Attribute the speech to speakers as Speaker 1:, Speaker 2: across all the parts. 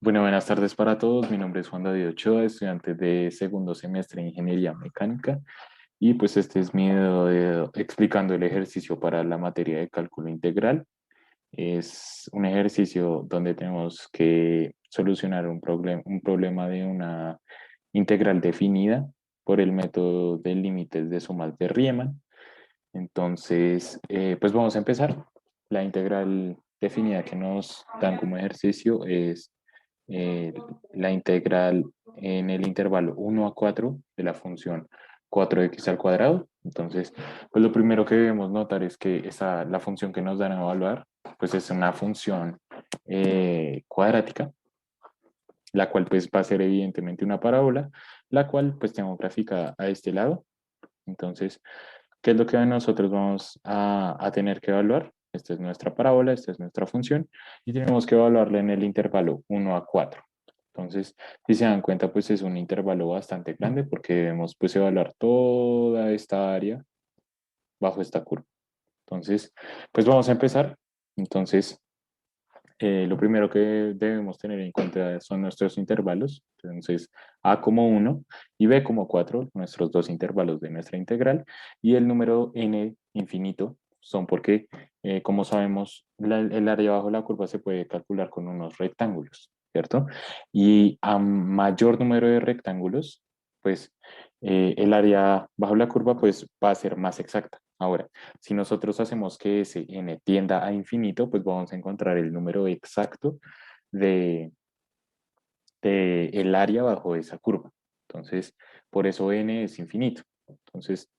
Speaker 1: Bueno, buenas tardes para todos. Mi nombre es Juan David Ochoa, estudiante de segundo semestre de Ingeniería Mecánica. Y pues este es mi video explicando el ejercicio para la materia de cálculo integral. Es un ejercicio donde tenemos que solucionar un problema de una integral definida por el método de límites de sumas de Riemann. Entonces, pues vamos a empezar. La integral definida que nos dan como ejercicio es eh, la integral en el intervalo 1 a 4 de la función 4x al cuadrado. Entonces, pues lo primero que debemos notar es que la función que nos dan a evaluar, pues es una función cuadrática, la cual pues va a ser evidentemente una parábola, la cual pues tengo graficada a este lado. Entonces, ¿qué es lo que nosotros vamos a tener que evaluar? Esta es nuestra parábola, esta es nuestra función, y tenemos que evaluarla en el intervalo 1 a 4. Entonces, si se dan cuenta, pues es un intervalo bastante grande porque debemos pues evaluar toda esta área bajo esta curva. Entonces, pues vamos a empezar. Entonces, lo primero que debemos tener en cuenta son nuestros intervalos. Entonces, A como 1 y B como 4, nuestros dos intervalos de nuestra integral. Y el número n infinito son porque, como sabemos, el área bajo la curva se puede calcular con unos rectángulos, ¿cierto? Y a mayor número de rectángulos, pues el área bajo la curva pues, va a ser más exacta. Ahora, si nosotros hacemos que ese n tienda a infinito, pues vamos a encontrar el número exacto de, de el área bajo esa curva. Entonces, por eso n es infinito. Entonces,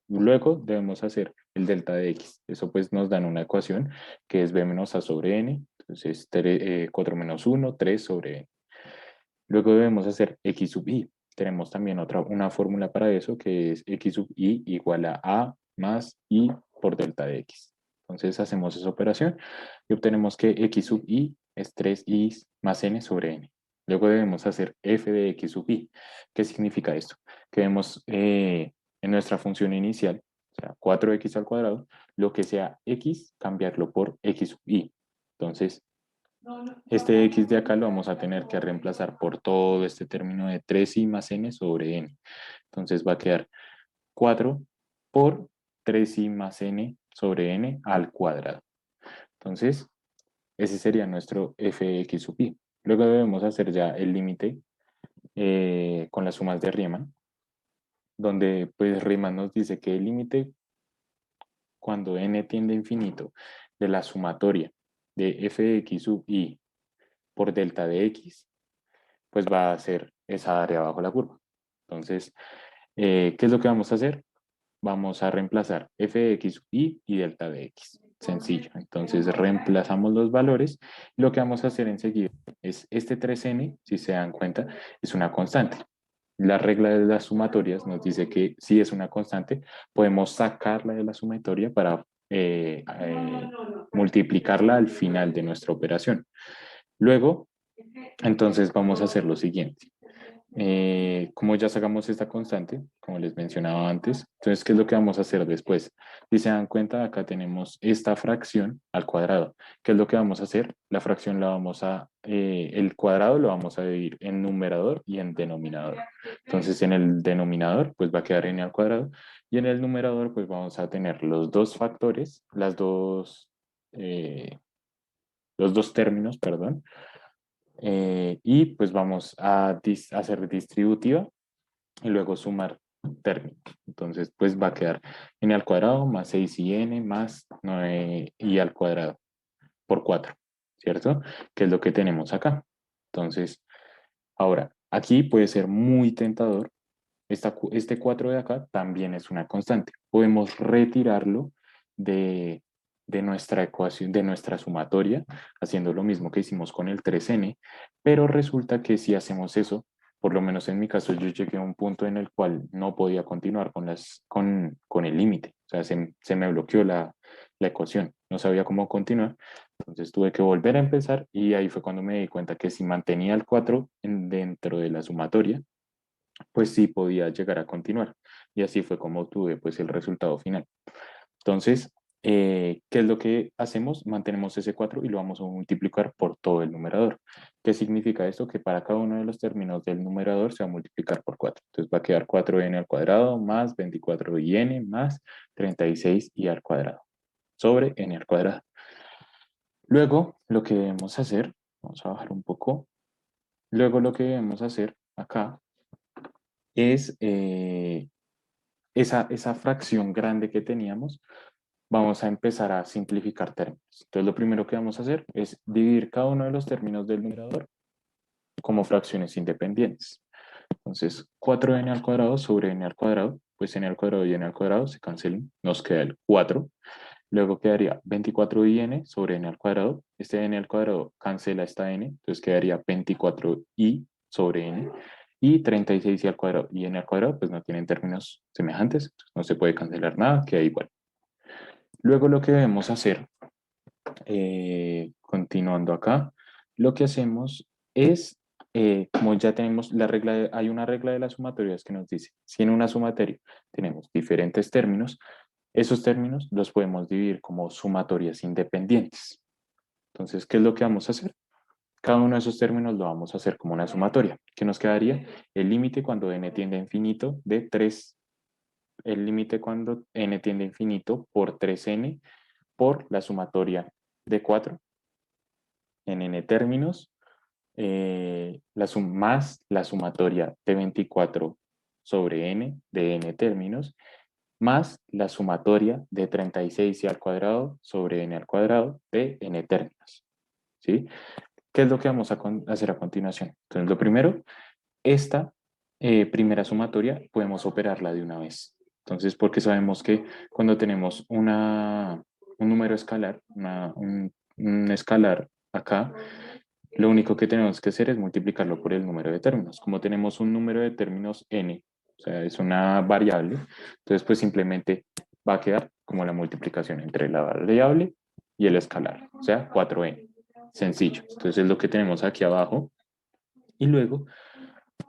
Speaker 1: luego debemos hacer el delta de x. Eso pues nos dan una ecuación que es b menos a sobre n. Entonces, 4 menos 1, 3 sobre n. Luego debemos hacer x sub i. Tenemos también una fórmula para eso que es x sub i igual a más i por delta de x. Entonces hacemos esa operación y obtenemos que x sub i es 3i más n sobre n. Luego debemos hacer f de x sub i. ¿Qué significa esto? Que vemos en nuestra función inicial, o sea, 4x al cuadrado, lo que sea x, cambiarlo por x sub i. Entonces, este x de acá lo vamos a tener que reemplazar por todo este término de 3i más n sobre n. Entonces va a quedar 4 por 3i más n sobre n al cuadrado. Entonces, ese sería nuestro fx sub i. Luego debemos hacer ya el límite con las sumas de Riemann, donde pues Riemann nos dice que el límite cuando n tiende a infinito de la sumatoria de fx sub i por delta de x, pues va a ser esa área bajo la curva. Entonces, ¿qué es lo que vamos a hacer? Vamos a reemplazar f de x sub i y delta de x. Sencillo. Entonces, reemplazamos los valores. Lo que vamos a hacer enseguida es este 3n, si se dan cuenta, es una constante. La regla de las sumatorias nos dice que si es una constante, podemos sacarla de la sumatoria para multiplicarla al final de nuestra operación. Luego, entonces vamos a hacer lo siguiente. Como ya sacamos esta constante, como les mencionaba antes, entonces, ¿qué es lo que vamos a hacer después? Si se dan cuenta, acá tenemos esta fracción al cuadrado. ¿Qué es lo que vamos a hacer? La fracción el cuadrado lo vamos a dividir en numerador y en denominador. Entonces, en el denominador, pues va a quedar n al cuadrado, y en el numerador, pues vamos a tener los dos factores, los dos términos, perdón, y pues vamos a hacer distributiva y luego sumar términos. Entonces, pues va a quedar n al cuadrado más 6i más 9i al cuadrado por 4, ¿cierto? Que es lo que tenemos acá. Entonces, ahora, aquí puede ser muy tentador. Este 4 de acá también es una constante. Podemos retirarlo de, de nuestra ecuación, de nuestra sumatoria, haciendo lo mismo que hicimos con el 3n, pero resulta que si hacemos eso, por lo menos en mi caso, yo llegué a un punto en el cual no podía continuar con el límite. O sea, se me bloqueó la ecuación. No sabía cómo continuar. Entonces tuve que volver a empezar y ahí fue cuando me di cuenta que si mantenía el 4 dentro de la sumatoria, pues sí podía llegar a continuar. Y así fue como obtuve pues el resultado final. Entonces, ¿qué es lo que hacemos? Mantenemos ese 4 y lo vamos a multiplicar por todo el numerador. ¿Qué significa esto? Que para cada uno de los términos del numerador se va a multiplicar por 4. Entonces va a quedar 4n al cuadrado más 24n más 36i al cuadrado sobre n al cuadrado. Luego, lo que debemos hacer, vamos a bajar un poco, luego lo que debemos hacer acá es esa fracción grande que teníamos, vamos a empezar a simplificar términos. Entonces lo primero que vamos a hacer es dividir cada uno de los términos del numerador como fracciones independientes. Entonces 4n al cuadrado sobre n al cuadrado, pues n al cuadrado y n al cuadrado se cancelan, nos queda el 4. Luego quedaría 24i sobre n al cuadrado. Este n al cuadrado cancela esta n, entonces quedaría 24i sobre n. Y 36i al cuadrado y n al cuadrado, pues no tienen términos semejantes, entonces no se puede cancelar nada, queda igual. Luego lo que debemos hacer, continuando acá, lo que hacemos es, como ya tenemos la regla, hay una regla de las sumatorias que nos dice, si en una sumatoria tenemos diferentes términos, esos términos los podemos dividir como sumatorias independientes. Entonces, ¿qué es lo que vamos a hacer? Cada uno de esos términos lo vamos a hacer como una sumatoria. ¿Qué nos quedaría? El límite cuando n tiende a infinito de 3, el límite cuando n tiende a infinito por 3n por la sumatoria de 4 en n términos, más la sumatoria de 24 sobre n de n términos, más la sumatoria de 36 al cuadrado sobre n al cuadrado de n términos. ¿Sí? ¿Qué es lo que vamos a hacer a continuación? Entonces, lo primero, esta primera sumatoria podemos operarla de una vez. Entonces, porque sabemos que cuando tenemos un número escalar, un escalar acá, lo único que tenemos que hacer es multiplicarlo por el número de términos. Como tenemos un número de términos n, o sea, es una variable, entonces pues simplemente va a quedar como la multiplicación entre la variable y el escalar, o sea, 4n. Sencillo. Entonces es lo que tenemos aquí abajo. Y luego,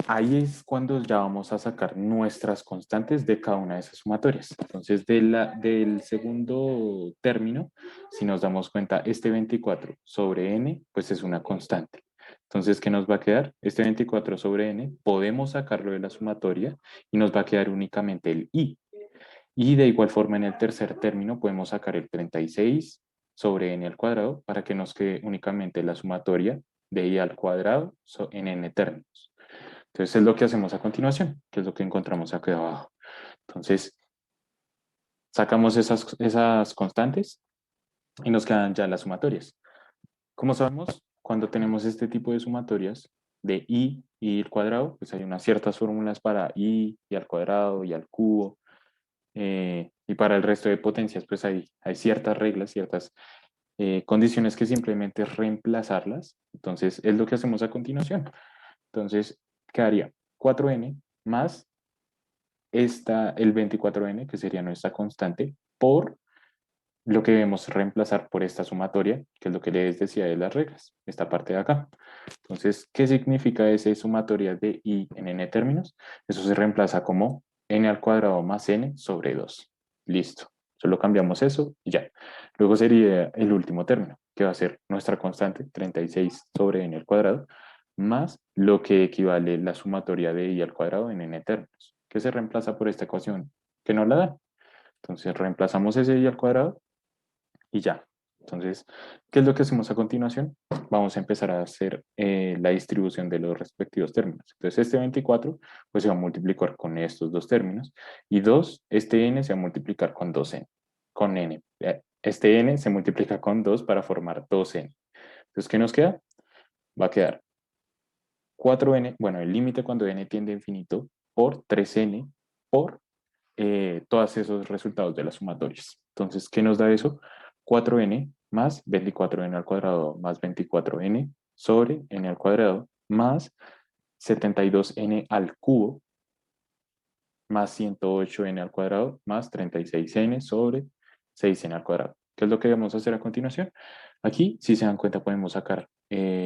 Speaker 1: ahí es cuando ya vamos a sacar nuestras constantes de cada una de esas sumatorias. Entonces, del segundo término, si nos damos cuenta, este 24 sobre n, pues es una constante. Entonces, ¿qué nos va a quedar? Este 24 sobre n, podemos sacarlo de la sumatoria y nos va a quedar únicamente el i. Y de igual forma, en el tercer término, podemos sacar el 36 sobre n al cuadrado para que nos quede únicamente la sumatoria de i al cuadrado en n términos. Entonces es lo que hacemos a continuación, que es lo que encontramos aquí abajo. Entonces, sacamos esas constantes y nos quedan ya las sumatorias. Como sabemos, cuando tenemos este tipo de sumatorias de i al cuadrado, pues hay unas ciertas fórmulas para i al cuadrado, y al cubo, y para el resto de potencias, pues hay ciertas reglas, ciertas condiciones que simplemente es reemplazarlas. Entonces, es lo que hacemos a continuación. Entonces, quedaría 4n más el 24n, que sería nuestra constante, por lo que debemos reemplazar por esta sumatoria, que es lo que les decía de las reglas, esta parte de acá. Entonces, ¿qué significa esa sumatoria de i en n términos? Eso se reemplaza como n al cuadrado más n sobre 2. Listo. Solo cambiamos eso y ya. Luego sería el último término, que va a ser nuestra constante, 36 sobre n al cuadrado, más lo que equivale la sumatoria de i al cuadrado en n términos, que se reemplaza por esta ecuación que nos la da. Entonces reemplazamos ese i al cuadrado y ya. Entonces, ¿qué es lo que hacemos a continuación? Vamos a empezar a hacer la distribución de los respectivos términos. Entonces, este 24 pues se va a multiplicar con estos dos términos y 2, este n se va a multiplicar con 2n, con n. Este n se multiplica con 2 para formar 2n. Entonces, ¿qué nos queda? Va a quedar 4n, bueno, el límite cuando n tiende a infinito por 3n por todos esos resultados de las sumatorias. Entonces, ¿qué nos da eso? 4n más 24n al cuadrado más 24n sobre n al cuadrado más 72n al cubo más 108n al cuadrado más 36n sobre 6n al cuadrado. ¿Qué es lo que vamos a hacer a continuación? Aquí, si se dan cuenta, podemos sacar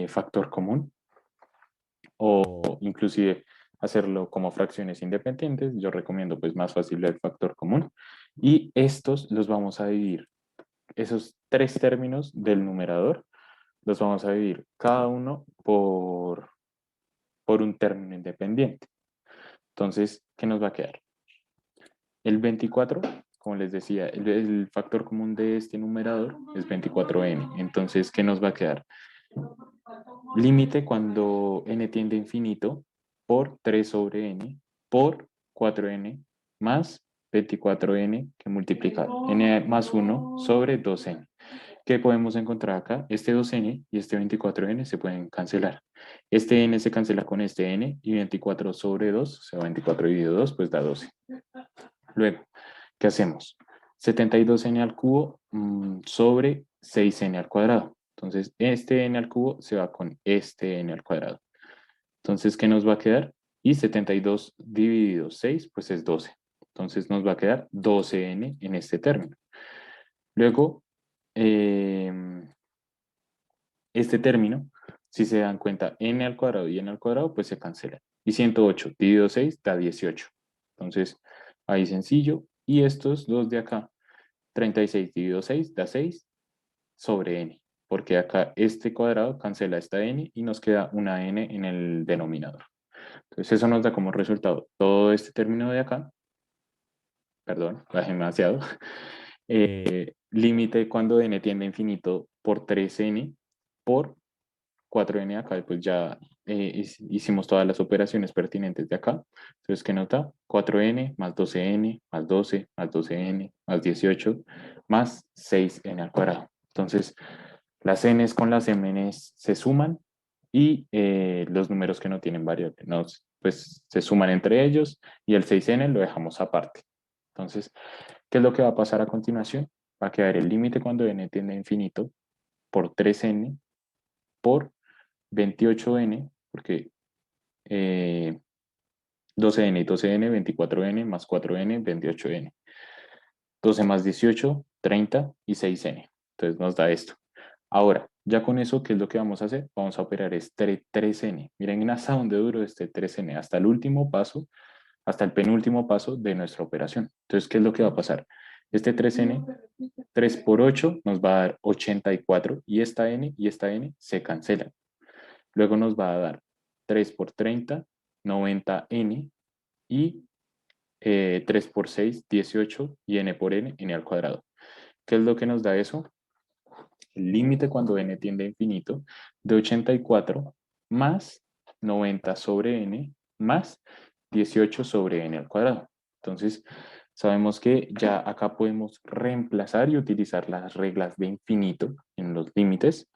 Speaker 1: factor común o inclusive hacerlo como fracciones independientes. Yo recomiendo pues más fácil el factor común. Y estos los vamos a dividir, esos tres términos del numerador, los vamos a dividir cada uno por, por un término independiente. Entonces, ¿qué nos va a quedar? El 24, como les decía, el factor común de este numerador es 24n. Entonces, ¿qué nos va a quedar? Límite cuando n tiende a infinito por 3 sobre n por 4n más 24n que multiplica n más 1 sobre 2n. ¿Qué podemos encontrar acá? Este 2n y este 24n se pueden cancelar. Este n se cancela con este n y 24 sobre 2, o sea, 24 dividido 2, pues da 12. Luego, ¿qué hacemos? 72n al cubo sobre 6n al cuadrado. Entonces, este n al cubo se va con este n al cuadrado. Entonces, ¿qué nos va a quedar? Y 72 dividido 6, pues es 12. Entonces, nos va a quedar 12n en este término. Luego, este término, si se dan cuenta, n al cuadrado y n al cuadrado, pues se cancela. Y 108 dividido 6 da 18. Entonces, ahí sencillo. Y estos dos de acá, 36 dividido 6 da 6 sobre n. Porque acá este cuadrado cancela esta n y nos queda una n en el denominador. Entonces, eso nos da como resultado todo este término de acá. Perdón, bajé demasiado. Límite cuando n tiende a infinito por 3n por 4n acá, pues ya hicimos todas las operaciones pertinentes de acá. Entonces, ¿qué nota? 4n más 12n más 12 más 12n más 18 más 6n al cuadrado. Entonces, las n's con las mn's se suman y los números que no tienen variable, pues se suman entre ellos y el 6n lo dejamos aparte. Entonces, ¿qué es lo que va a pasar a continuación? Va a quedar el límite cuando n tiende a infinito por 3n por 28n, porque 12n y 12n, 24n más 4n, 28n. 12 más 18, 30 y 6n. Entonces nos da esto. Ahora, ya con eso, ¿qué es lo que vamos a hacer? Vamos a operar este 3n. Miren hasta dónde duró este 3n, hasta el último paso, hasta el penúltimo paso de nuestra operación. Entonces, ¿qué es lo que va a pasar? Este 3n, 3 por 8 nos va a dar 84 y esta n se cancelan. Luego nos va a dar 3 por 30, 90n y 3 por 6, 18 y n por n, n al cuadrado. ¿Qué es lo que nos da eso? El límite cuando n tiende a infinito de 84 más 90 sobre n más 18 sobre n al cuadrado. Entonces, sabemos que ya acá podemos reemplazar y utilizar las reglas de infinito en los límites,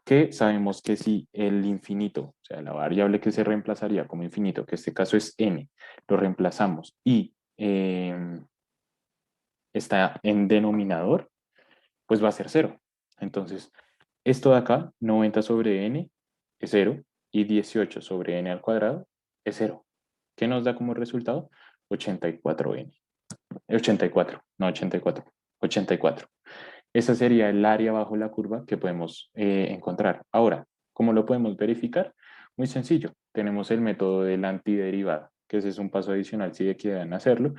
Speaker 1: que sabemos que si el infinito, o sea, la variable que se reemplazaría como infinito, que en este caso es n, lo reemplazamos y está en denominador, pues va a ser 0. Entonces, esto de acá, 90 sobre n es 0 y 18 sobre n al cuadrado es 0. ¿Qué nos da como resultado? 84n. 84, no 84, 84. Esa sería el área bajo la curva que podemos encontrar. Ahora, ¿cómo lo podemos verificar? Muy sencillo. Tenemos el método de la antiderivada, que ese es un paso adicional si quieren hacerlo.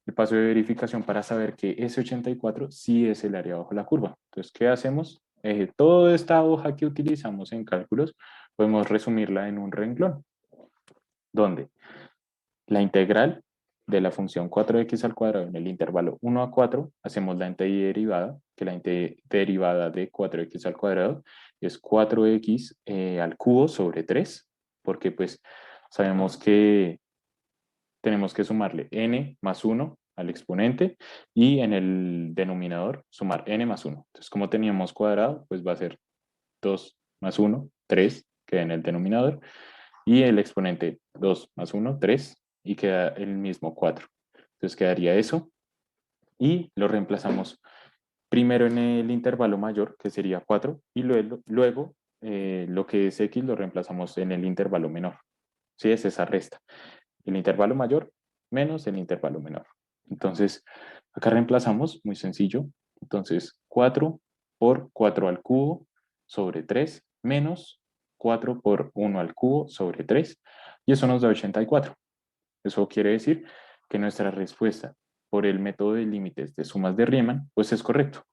Speaker 1: El paso de verificación para saber que ese 84 sí es el área bajo la curva. Entonces, ¿qué hacemos? Toda esta hoja que utilizamos en cálculos, podemos resumirla en un renglón, donde la integral de la función 4x al cuadrado en el intervalo 1 a 4, hacemos la antiderivada, que la antiderivada de 4x al cuadrado es 4x al cubo sobre 3, porque pues sabemos que tenemos que sumarle n más 1 al exponente y en el denominador sumar n más 1. Entonces, como teníamos cuadrado, pues va a ser 2 más 1, 3, que en el denominador, y el exponente 2 más 1, 3, y queda el mismo 4. Entonces quedaría eso, y lo reemplazamos primero en el intervalo mayor, que sería 4, y luego lo que es x lo reemplazamos en el intervalo menor. ¿Sí? Es esa resta. El intervalo mayor menos el intervalo menor. Entonces, acá reemplazamos, muy sencillo. Entonces, 4 por 4 al cubo sobre 3 menos 4 por 1 al cubo sobre 3. Y eso nos da 84. Eso quiere decir que nuestra respuesta por el método de límites de sumas de Riemann, pues es correcto.